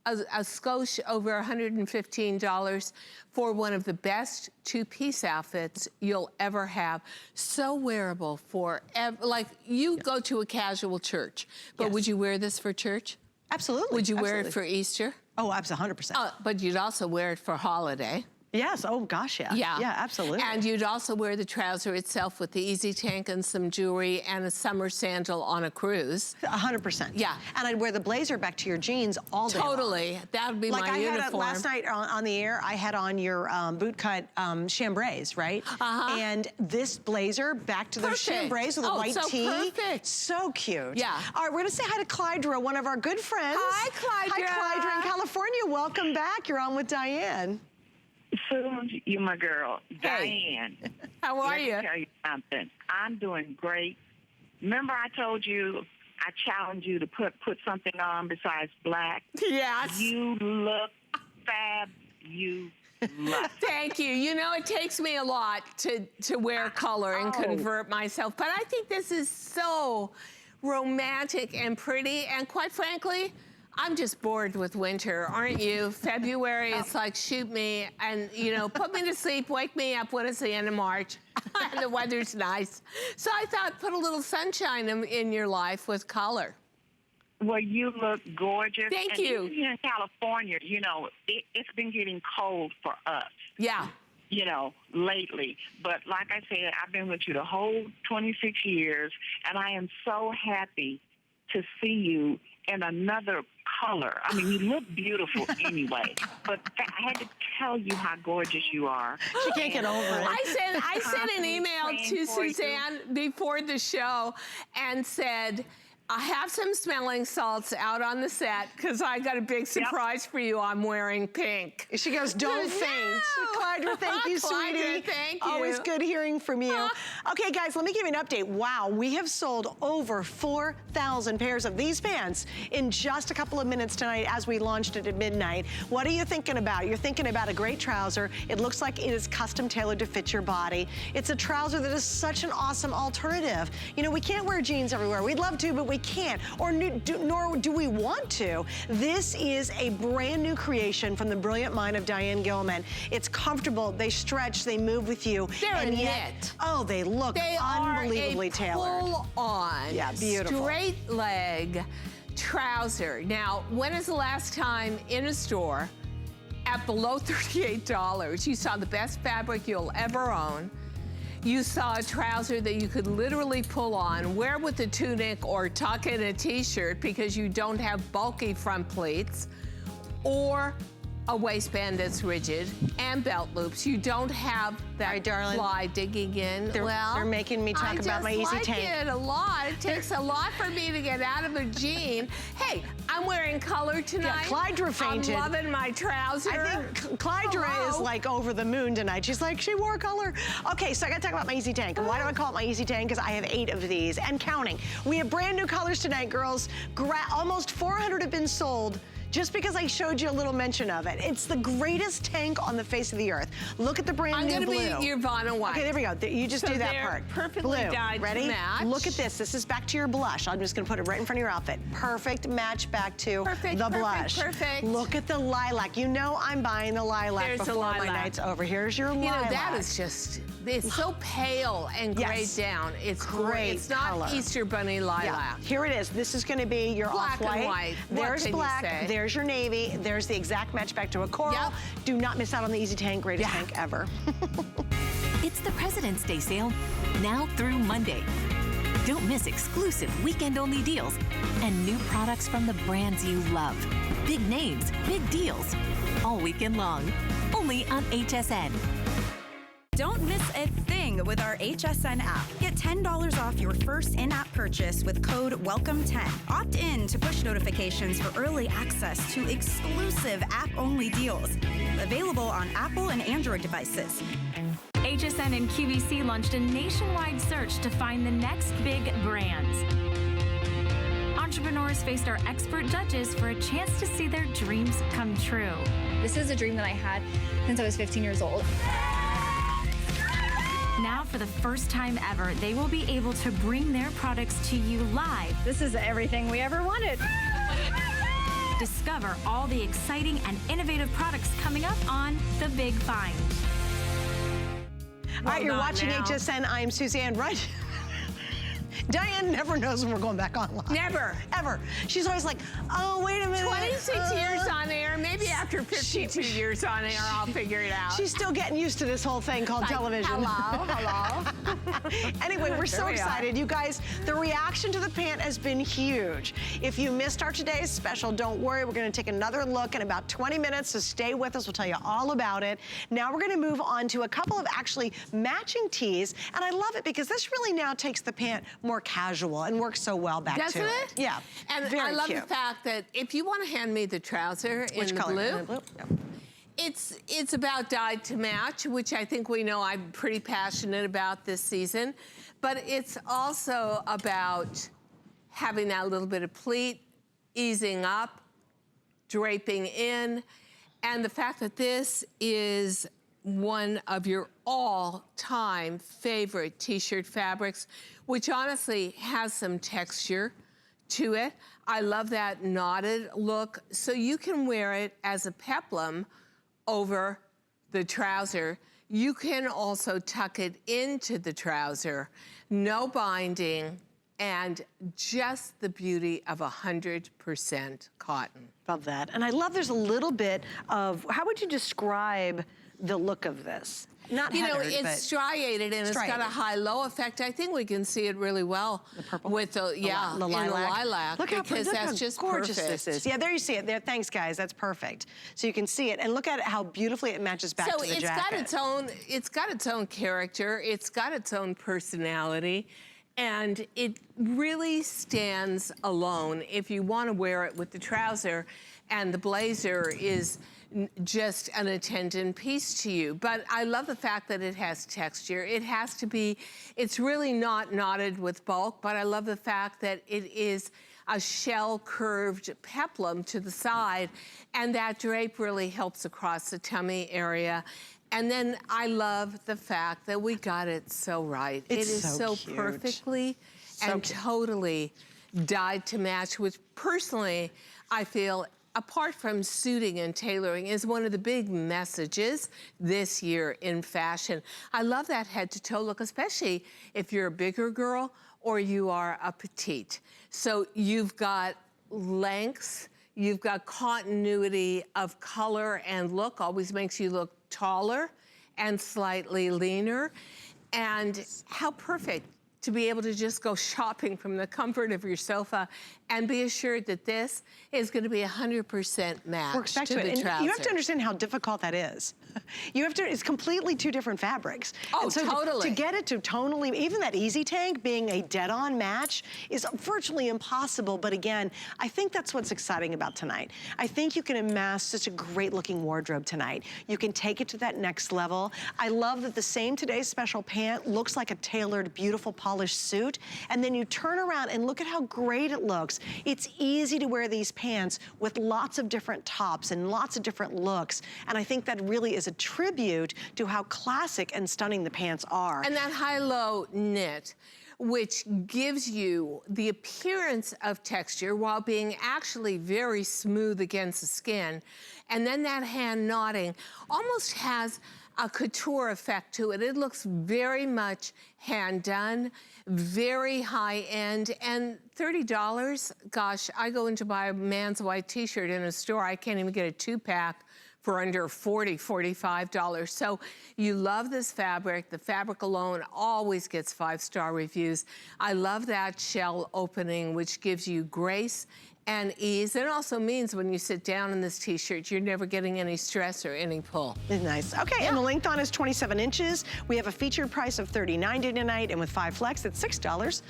a skosh over $115 for one of the best two-piece outfits you'll ever have. So wearable for, like you go to a casual church, but would you wear this for church?
Absolutely.
Would you wear it for Easter?
Oh, absolutely, 100%.
But you'd also wear it for holiday.
Yes, oh gosh, yeah.
Yeah.
Yeah, absolutely.
And you'd also wear the trouser itself with the easy tank and some jewelry and a summer sandal on a cruise.
100%.
Yeah.
And I'd wear the blazer back to your jeans all day long.
Totally. That would be my uniform.
Like last night on the air, I had on your bootcut chambrays, right? And this blazer back to those chambrays with a white tee.
Perfect.
So cute.
Yeah.
All right, we're gonna say hi to Clydra, one of our good friends.
Hi, Clydra.
Hi, Clydra in California. Welcome back. You're on with Diane.
Susan, you're my girl.
Hey.
Diane.
How are you?
Let me tell you something. I'm doing great. Remember I told you I challenged you to put something on besides black?
Yes.
You look fabulous.
Thank you. You know, it takes me a lot to wear color and convert myself, but I think this is so romantic and pretty, and quite frankly, I'm just bored with winter, aren't you? February, it's like, shoot me and, you know, put me to sleep, wake me up when it's the end of March and the weather's nice. So I thought, put a little sunshine in your life with color.
Well, you look gorgeous.
Thank
and
you.
Even here in California, you know, it's been getting cold for us.
Yeah.
You know, lately. But like I said, I've been with you the whole 26 years, and I am so happy to see you in another color. I mean, you look beautiful anyway, but I had to tell you how gorgeous you are.
She can't get over it.
I sent an email to Suzanne before the show and said, I have some smelling salts out on the set because I got a big surprise for you. I'm wearing pink.
She goes, don't faint. Clydra, thank you, sweetie.
Clydra, thank you.
Always good hearing from you. Okay, guys, let me give you an update. Wow, we have sold over 4,000 pairs of these pants in just a couple of minutes tonight as we launched it at midnight. What are you thinking about? You're thinking about a great trouser. It looks like it is custom tailored to fit your body. It's a trouser that is such an awesome alternative. You know, we can't wear jeans everywhere. We'd love to, but we can't, nor do we want to. This is a brand new creation from the brilliant mind of Diane Gilman. It's comfortable, they stretch, they move with you.
They're
and
a
yet,
knit.
Oh, they look unbelievably tailored.
Full on,
yeah, beautiful.
Straight leg trouser. Now, when is the last time in a store at below $38 you saw the best fabric you'll ever own? You saw a trouser that you could literally pull on, wear with a tunic or tuck in a t-shirt because you don't have bulky front pleats, or a waistband that's rigid and belt loops. You don't have that fly digging in.
They're making me talk about my Easy Tank.
I just like it a lot. It takes a lot for me to get out of a jean. Hey, I'm wearing color tonight.
Yeah, Clydra fainted.
I'm loving my trouser.
I think Clydra is like over the moon tonight. She's like, she wore color. Okay, so I gotta talk about my Easy Tank. And why do I call it my Easy Tank? Because I have 8 of these and counting. We have brand new colors tonight, girls. Almost 400 have been sold. Just because I showed you a little mention of it. It's the greatest tank on the face of the earth. Look at the brand new blue.
I'm gonna be your Vanna White.
Okay, there we go. You just do that part.
Perfectly
blue.
dyed
Ready?
to match.
Look at this. This is back to your blush. I'm just gonna put it right in front of your outfit. Perfect match back to the blush.
Perfect.
Look at the lilac. You know I'm buying the lilac before my night's over. Here's your lilac.
You know, that is just, it's so pale and grayed down. It's great. It's not
color.
Easter Bunny lilac.
Yeah. Here it is. This is gonna be your
black
off-white.
And white.
There's black, there's your navy, there's the exact match back to a coral.
Yep.
Do not miss out on the Easy Tank, greatest tank ever.
It's the President's Day sale, now through Monday. Don't miss exclusive weekend-only deals and new products from the brands you love. Big names, big deals, all weekend long. Only on HSN.
Don't miss a thing with our HSN app. Get $10 off your first in-app purchase with code WELCOME10. Opt in to push notifications for early access to exclusive app-only deals. Available on Apple and Android devices.
HSN and QVC launched a nationwide search to find the next big brands. Entrepreneurs faced our expert judges for a chance to see their dreams come true.
This is a dream that I had since I was 15 years old.
Now, for the first time ever, they will be able to bring their products to you live.
This is everything we ever wanted.
Discover all the exciting and innovative products coming up on The Big Find.
All right, you're watching HSN. I'm Suzanne. Right? Diane never knows when we're going back online.
Never.
Ever. She's always like, oh, wait a minute.
26 years on air. Maybe Maybe after 52 years on air, I'll figure it out.
She's still getting used to this whole thing called television.
Hello.
Anyway, we're so excited. You guys, the reaction to the pant has been huge. If you missed our today's special, don't worry. We're going to take another look in about 20 minutes, so stay with us. We'll tell you all about it. Now we're going to move on to a couple of actually matching tees, and I love it because this really now takes the pant more casual and works so well back to it.
Doesn't it?
Yeah.
And
very
I love
cute.
the fact that if you want to hand me the trouser
Which
in the
color?
blue,
In the blue? Yep.
it's about dyed to match, which I think we know I'm pretty passionate about this season. But it's also about having that little bit of pleat, easing up, draping in, and the fact that this is one of your all-time favorite t-shirt fabrics, which honestly has some texture to it. I love that knotted look. So you can wear it as a peplum over the trouser. You can also tuck it into the trouser, no binding, and just the beauty of 100% cotton.
Love that. And I love there's a little bit of, how would you describe the look of this? Not
You know,
heathered,
it's
but
striated and it's got a high-low effect. I think we can see it really well.
The purple?
With the, yeah,
the lilac.
in the lilac.
Look how,
because
look
that's
how
just
gorgeous
perfect.
this is. Yeah, there you see it. There, thanks guys, that's perfect. So you can see it, and look at how beautifully it matches back to the jacket.
So it's got its own character, it's got its own personality, and it really stands alone if you want to wear it with the trouser, and the blazer is just an attendant piece to you. But I love the fact that it has texture. It has to be, it's really not knotted with bulk, but I love the fact that it is a shell curved peplum to the side, and that drape really helps across the tummy area. And then I love the fact that we got it so right. It is so
cute.
Perfectly and totally dyed to match, which personally I feel, apart from suiting and tailoring, is one of the big messages this year in fashion. I love that head-to-toe look, especially if you're a bigger girl or you are a petite. So you've got lengths, you've got continuity of color and look, always makes you look taller and slightly leaner. And how perfect to be able to just go shopping from the comfort of your sofa and be assured that this is going to be 100% matched to the trouser.
And you have to understand how difficult that is. You have to, it's completely two different fabrics.
Oh,
and so
totally.
To get it to tonally, even that Easy Tank being a dead-on match is virtually impossible. But again, I think that's what's exciting about tonight. I think you can amass such a great-looking wardrobe tonight. You can take it to that next level. I love that the same Today's Special pant looks like a tailored, beautiful, polished suit. And then you turn around and look at how great it looks. It's easy to wear these pants with lots of different tops and lots of different looks. And I think that really is a tribute to how classic and stunning the pants are.
And that high-low knit, which gives you the appearance of texture while being actually very smooth against the skin. And then that hand knotting almost has a couture effect to it. It looks very much hand done, very high end, and $30, gosh, I go in to buy a man's white t-shirt in a store, I can't even get a 2-pack for under $40, $45. So you love this fabric. The fabric alone always gets 5-star reviews. I love that shell opening, which gives you grace and ease. It also means when you sit down in this t-shirt, you're never getting any stress or any pull.
It's nice. Okay, and the length on is 27 inches. We have a featured price of $30.90 tonight, and with 5 flex, it's $6.18.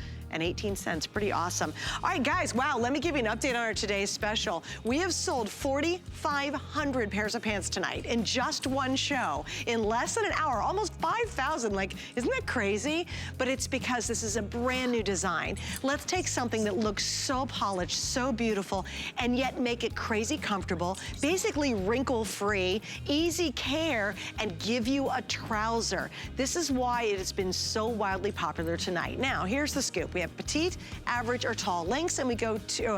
Pretty awesome. All right, guys, wow, let me give you an update on our today's special. We have sold 4,500 pairs of pants tonight in just one show. In less than an hour, almost 5,000. Like, isn't that crazy? But it's because this is a brand new design. Let's take something that looks so polished, so beautiful, and yet make it crazy comfortable, basically wrinkle-free, easy care, and give you a trouser. This is why it has been so wildly popular tonight. Now, here's the scoop. We have petite, average, or tall lengths, and we go to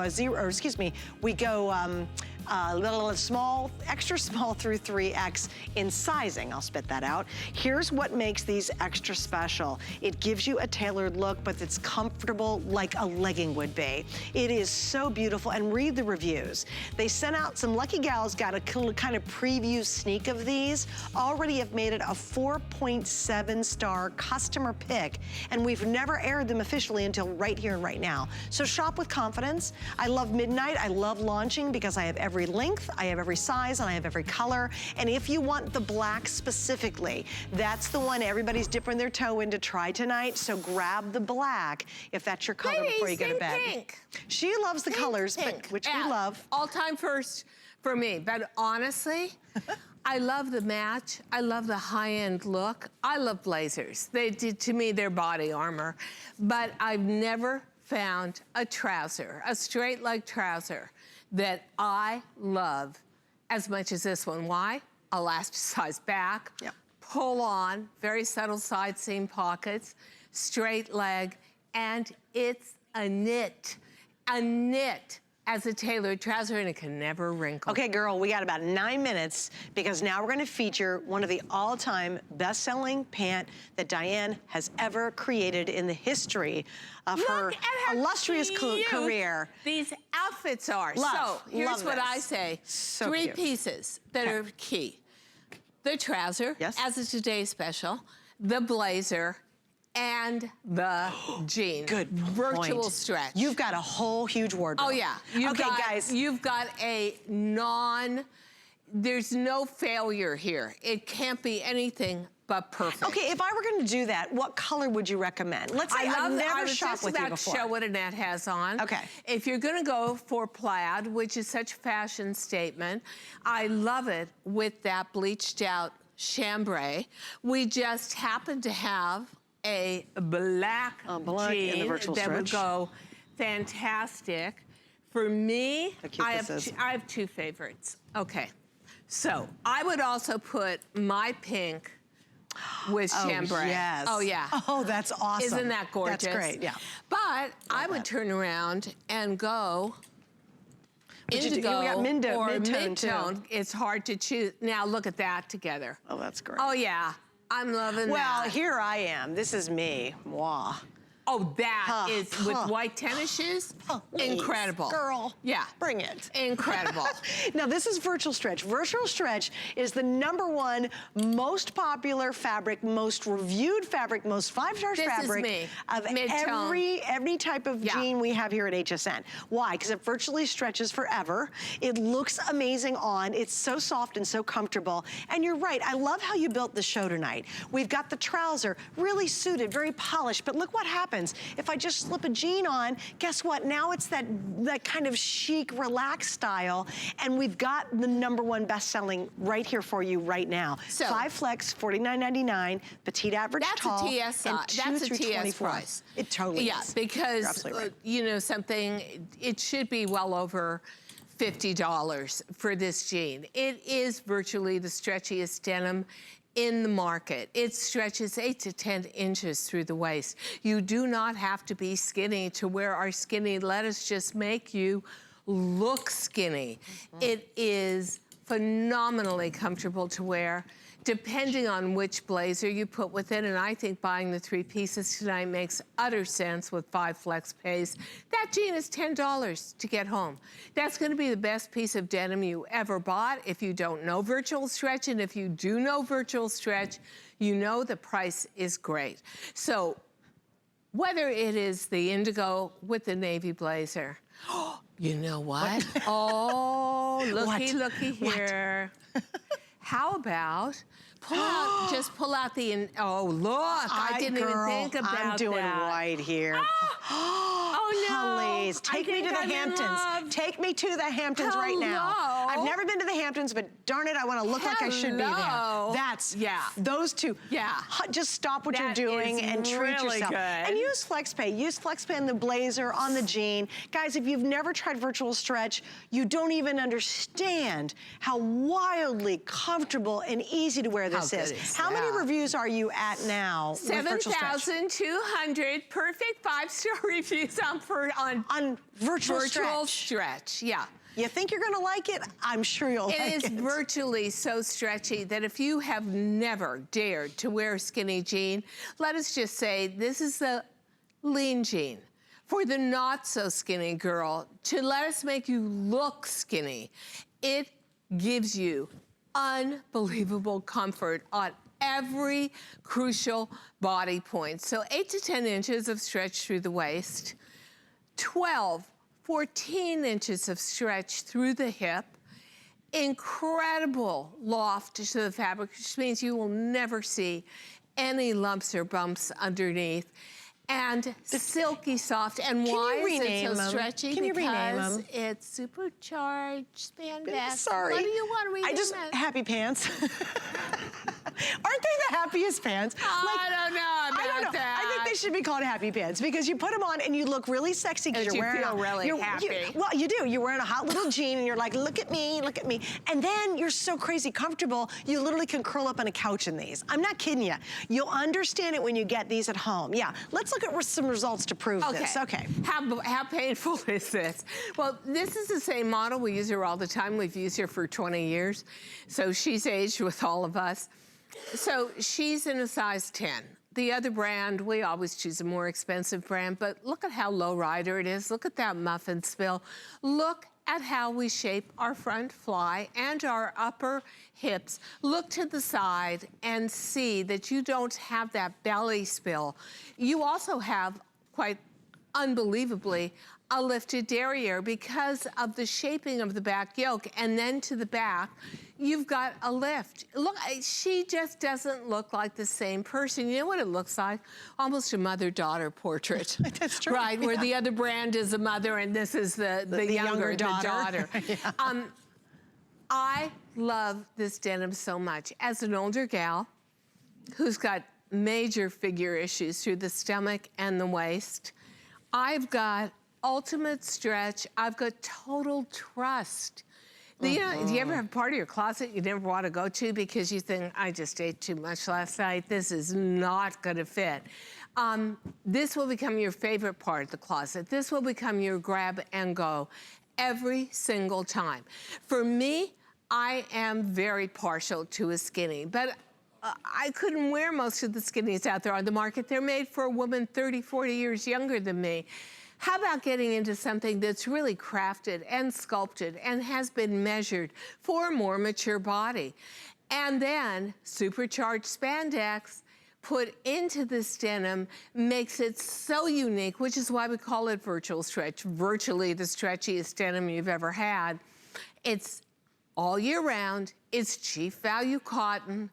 little small, extra small through 3X in sizing. I'll spit that out. Here's what makes these extra special. It gives you a tailored look, but it's comfortable like a legging would be. It is so beautiful, and read the reviews. They sent out, some lucky gals got a kind of preview sneak of these, already have made it a 4.7 star customer pick, and we've never aired them officially until right here and right now. So shop with confidence. I love midnight, I love launching because I have every length, I have every size, and I have every color. And if you want the black specifically, that's the one everybody's dipping their toe in to try tonight. So grab the black if that's your color before you go to bed.
Pink.
She loves the colors, but, which we love.
All time first for me, but honestly, I love the match. I love the high-end look. I love blazers. To me, they're body armor. But I've never found a trouser, a straight leg trouser, that I love as much as this one. Why? Elasticized back, pull on, very subtle side seam pockets, straight leg, and it's a knit as a tailored trouser, and it can never wrinkle.
Okay, girl, we got about 9 minutes because now we're gonna feature one of the all-time best-selling pant that Diane has ever created in the history of her illustrious career.
These outfits are.
Love,
so here's what I say.
So
3
cute.
pieces that are key. The trouser, as a today's special, the blazer, and the jean.
Good
Virtual
point.
stretch.
You've got a whole huge wardrobe.
Oh yeah.
Guys.
You've got a there's no failure here. It can't be anything but perfect.
Okay, if I were gonna do that, what color would you recommend? Let's say I've never shopped with you before.
Show what Annette has on.
Okay.
If you're gonna go for plaid, which is such a fashion statement, I love it with that bleached out chambray. We just happen to have a black jean
in the virtual
that would
stretch.
go fantastic. For me, I
is.
have 2 favorites. Okay, so I would also put my pink with chambray.
Yes.
Oh yeah.
Oh, that's awesome.
Isn't that gorgeous?
That's great, yeah.
But I would turn around and go indigo
we got
or
mid-tone, too.
It's hard to choose. Now look at that together.
Oh, that's great.
Oh yeah, I'm loving that.
Well, here I am. This is me. Moi.
Oh, that is with white tennis shoes? Incredible.
Girl.
Yeah.
Bring it.
Incredible.
Now, this is Virtual Stretch. Virtual Stretch is the #1 most popular fabric, most reviewed fabric, most 5-star fabric of every type of jean we have here at HSN. Why? Because it virtually stretches forever. It looks amazing on. It's so soft and so comfortable. And you're right. I love how you built the show tonight. We've got the trouser, really suited, very polished. But look what happens. If I just slip a jean on, guess what? Now it's that kind of chic, relaxed style, and we've got the #1 best-selling right here for you right now.
So
5 flex, $49.99, petite, average, tall,
TS,
and 2
that's
through
a TS
24.
price.
It totally is.
Yeah, because
You're absolutely right.
you know something, it should be well over $50 for this jean. It is virtually the stretchiest denim in the market. It stretches 8 to 10 inches through the waist. You do not have to be skinny to wear our skinny. Let us just make you look skinny. It is phenomenally comfortable to wear, depending on which blazer you put with it. And I think buying the 3 pieces tonight makes utter sense with 5 flex pays. That jean is $10 to get home. That's gonna be the best piece of denim you ever bought if you don't know virtual stretch. And if you do know virtual stretch, you know the price is great. So whether it is the indigo with the navy blazer, you know what? Oh, looky here. How about just pull out the, oh look, I didn't even think about that.
I'm doing white here.
Oh no.
Please, take me to the Hamptons. Take me to the Hamptons right now. I've never been to the Hamptons, but darn it, I want to look like I should be there. That's, those two.
Yeah.
Just stop what you're doing and treat yourself.
Good.
And use FlexPay. Use FlexPay on the blazer, on the jean. Guys, if you've never tried virtual stretch, you don't even understand how wildly comfortable and easy to wear this is. How many reviews are you at now?
7,200 perfect 5-star reviews on virtual stretch. Yeah.
You think you're gonna like it? I'm sure you'll like it.
It is virtually so stretchy that if you have never dared to wear a skinny jean, let us just say this is the lean jean. For the not so skinny girl, to let us make you look skinny, it gives you unbelievable comfort on every crucial body point. So 8 to 10 inches of stretch through the waist, 14 inches of stretch through the hip, incredible loft to the fabric, which means you will never see any lumps or bumps underneath. And silky soft. And why is it so stretchy?
Can you rename
because
them?
it's supercharged spandex.
Sorry.
What do you want to rename it?
Happy pants. Aren't they the happiest pants?
I don't know about that.
I think they should be called happy pants because you put them on and you look really sexy because you're wearing
feel really happy.
Well, you do. You're wearing a hot little jean and you're like, look at me, look at me. And then you're so crazy comfortable, you literally can curl up on a couch in these. I'm not kidding you. You'll understand it when you get these at home. Yeah, let's look at some results to prove this. Okay.
How painful is this? Well, this is the same model. We use her all the time. We've used her for 20 years. So she's aged with all of us. So she's in a size 10. The other brand, we always choose a more expensive brand, but look at how low rider it is. Look at that muffin spill. Look at how we shape our front fly and our upper hips. Look to the side and see that you don't have that belly spill. You also have, quite unbelievably, a lifted derriere because of the shaping of the back yoke, and then to the back, you've got a lift. Look, she just doesn't look like the same person. You know what it looks like? Almost a mother-daughter portrait.
That's true.
Right, where the other brand is a mother and this is the younger daughter. Yeah. I love this denim so much. As an older gal who's got major figure issues through the stomach and the waist, I've got ultimate stretch. I've got total trust. You know, do you ever have a part of your closet you never want to go to because you think, I just ate too much last night, this is not going to fit? This will become your favorite part of the closet. This will become your grab and go every single time. For me, I am very partial to a skinny, but I couldn't wear most of the skinnies out there on the market. They're made for a woman 30, 40 years younger than me. How about getting into something that's really crafted and sculpted and has been measured for a more mature body? And then supercharged spandex put into this denim makes it so unique, which is why we call it virtual stretch, virtually the stretchiest denim you've ever had. It's all year round, it's chief value cotton,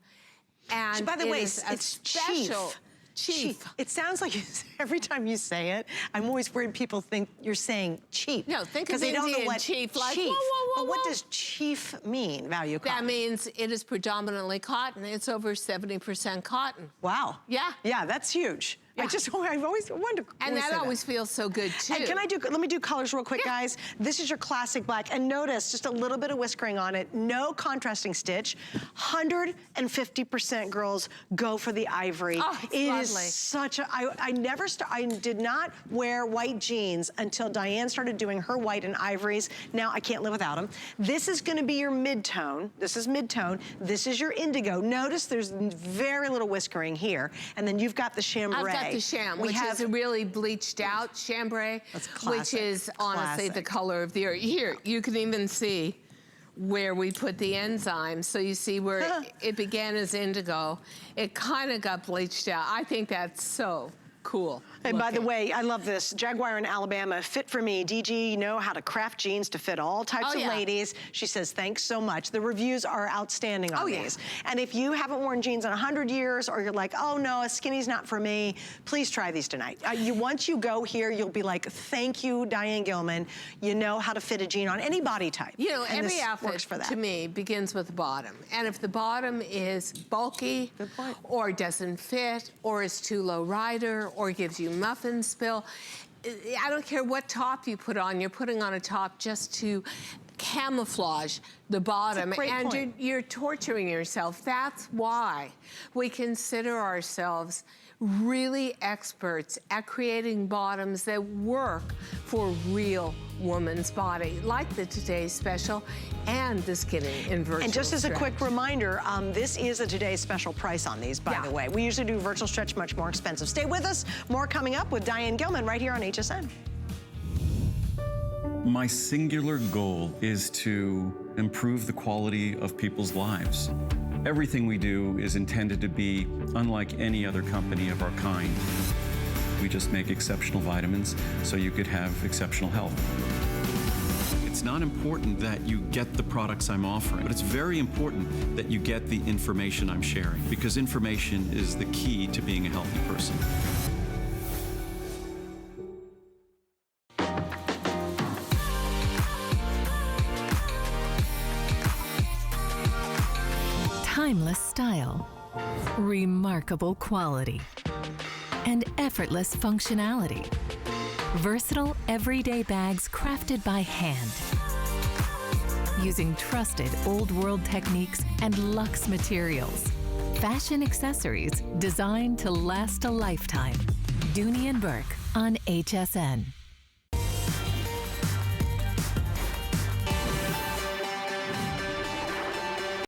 and
by the way,
it's
special. Chief. It sounds like every time you say it, I'm always worried people think you're saying cheap.
No, think of
they don't know
Indian
what
chief, like,
chief.
whoa, whoa, whoa,
but what
whoa.
does chief mean, value cotton?
That means it is predominantly cotton. It's over 70% cotton.
Wow.
Yeah.
Yeah, that's huge.
Yeah.
I've always wondered.
And that always feels so good too.
And let me do colors real quick, guys. This is your classic black. And notice just a little bit of whiskering on it. No contrasting stitch. 150% girls go for the ivory.
Oh, it's
it
lovely.
is such a, I did not wear white jeans until Diane started doing her white and ivories. Now I can't live without them. This is gonna be your mid-tone. This is mid-tone. This is your indigo. Notice there's very little whiskering here. And then you've got the chambray.
I've got the sham, which is a really bleached out chambray, which is honestly the color of the earth. Here, you can even see where we put the enzyme. So you see where it began as indigo. It kind of got bleached out. I think that's so cool.
And by the way, I love this. Jaguar in Alabama, fit for me. DG, you know how to craft jeans to fit all types of ladies. She says, thanks so much. The reviews are outstanding on these. And if you haven't worn jeans in 100 years or you're like, oh no, a skinny's not for me, please try these tonight. Once you go here, you'll be like, thank you, Diane Gilman. You know how to fit a jean on any body type.
You know,
and
every outfit
works for that.
to me begins with the bottom. And if the bottom is bulky or doesn't fit or is too low rider or gives you muffin spill, I don't care what top you put on, you're putting on a top just to camouflage the bottom, and
point.
you're torturing yourself. That's why we consider ourselves really experts at creating bottoms that work for real woman's body, like the Today's Special and the Skinny in Virtual
And just as a
Stretch.
quick reminder, this is a Today's Special price on these, by the way. We usually do Virtual Stretch much more expensive. Stay with us. More coming up with Diane Gilman right here on HSN.
My singular goal is to improve the quality of people's lives. Everything we do is intended to be unlike any other company of our kind. We just make exceptional vitamins so you could have exceptional health. It's not important that you get the products I'm offering, but it's very important that you get the information I'm sharing, because information is the key to being a healthy person.
Timeless style, remarkable quality, and effortless functionality. Versatile, everyday bags crafted by hand. Using trusted old world techniques and luxe materials. Fashion accessories designed to last a lifetime. Dooney & Burke on HSN.